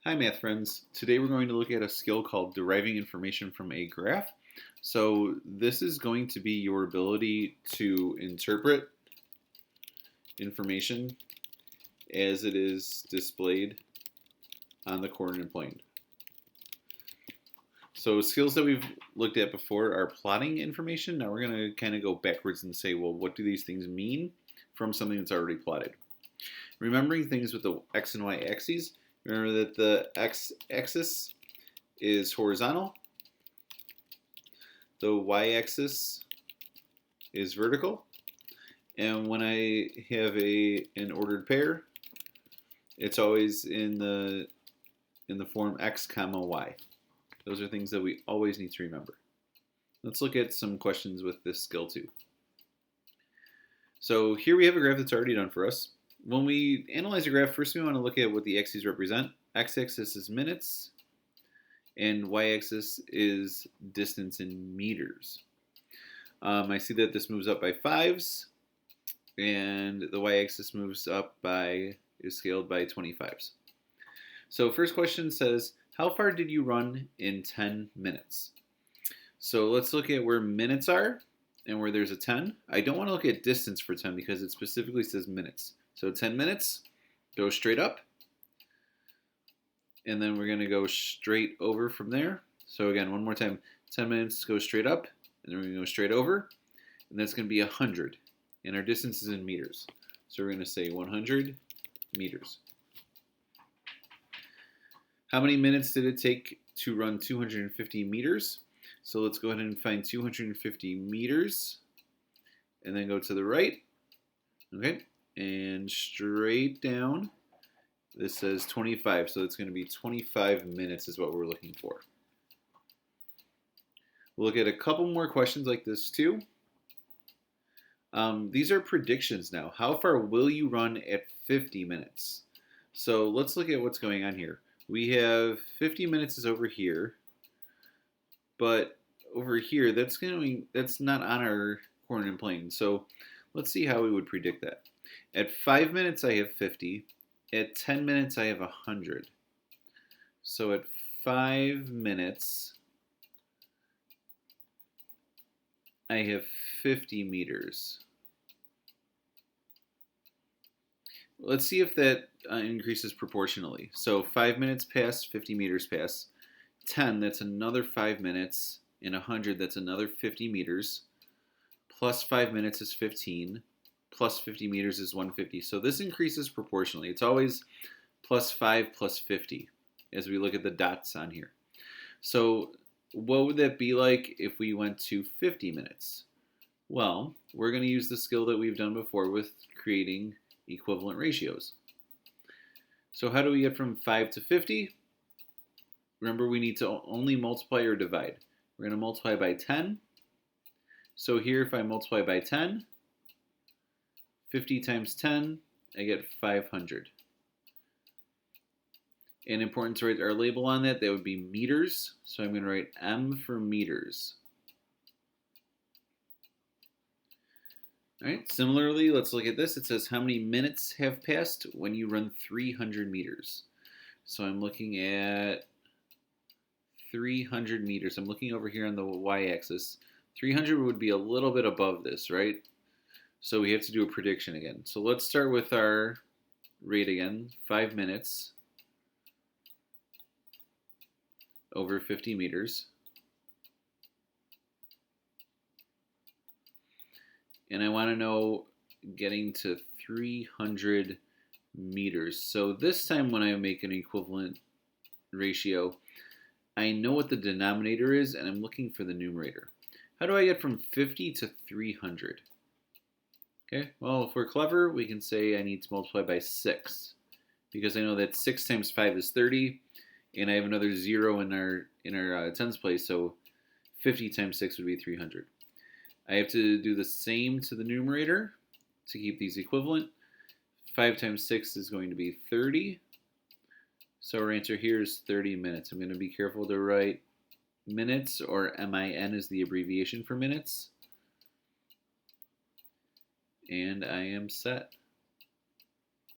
Hi math friends. Today we're going to look at a skill called deriving information from a graph. So this is going to be your ability to interpret information as it is displayed on the coordinate plane. So skills that we've looked at before are plotting information. Now we're going to kind of go backwards and say, well, what do these things mean from something that's already plotted? Remembering things with the x and y axes. Remember that the x-axis is horizontal, the y-axis is vertical, and when I have an ordered pair, it's always in the form x comma y. Those are things that we always need to remember. Let's look at some questions with this skill too. So here we have a graph that's already done for us. When we analyze a graph, first we want to look at what the axes represent. X-axis is minutes, and y-axis is distance in meters. I see that this moves up by 5s, and the y-axis moves up is scaled by 25s. So first question says, how far did you run in 10 minutes? So let's look at where minutes are and where there's a 10. I don't want to look at distance for 10 because it specifically says minutes. So 10 minutes, go straight up. And then we're going to go straight over from there. So again, one more time, 10 minutes, go straight up. And then we're going to go straight over. And that's going to be 100. And our distance is in meters. So we're going to say 100 meters. How many minutes did it take to run 250 meters? So let's go ahead and find 250 meters. And then go to the right. Okay. And straight down, this says 25, so it's going to be 25 minutes is what we're looking for. We'll look at a couple more questions like this too. These are predictions now. How far will you run at 50 minutes? So let's look at what's going on here. We have 50 minutes is over here, but over here, that's not on our coordinate plane. So let's see how we would predict that. At 5 minutes, I have 50. At 10 minutes, I have 100. So at 5 minutes, I have 50 meters. Let's see if that increases proportionally. So 5 minutes pass, 50 meters pass. 10, that's another 5 minutes. And 100, that's another 50 meters. Plus 5 minutes is 15. Plus 50 meters is 150. So this increases proportionally. It's always plus 5 plus 50 as we look at the dots on here. So what would that be like if we went to 50 minutes? Well, we're going to use the skill that we've done before with creating equivalent ratios. So how do we get from 5 to 50? Remember, we need to only multiply or divide. We're going to multiply by 10. So here, if I multiply by 10, 50 times 10, I get 500. And important to write our label on that would be meters. So I'm going to write M for meters. All right, similarly, let's look at this. It says how many minutes have passed when you run 300 meters. So I'm looking at 300 meters. I'm looking over here on the y-axis. 300 would be a little bit above this, right? So we have to do a prediction again. So let's start with our rate again, 5 minutes over 50 meters. And I want to know getting to 300 meters. So this time when I make an equivalent ratio, I know what the denominator is and I'm looking for the numerator. How do I get from 50 to 300? Okay, well, if we're clever, we can say I need to multiply by 6 because I know that 6 times 5 is 30, and I have another 0 in our tens place, so 50 times 6 would be 300. I have to do the same to the numerator to keep these equivalent. 5 times 6 is going to be 30, so our answer here is 30 minutes. I'm going to be careful to write minutes, or MIN is the abbreviation for minutes. And I am set.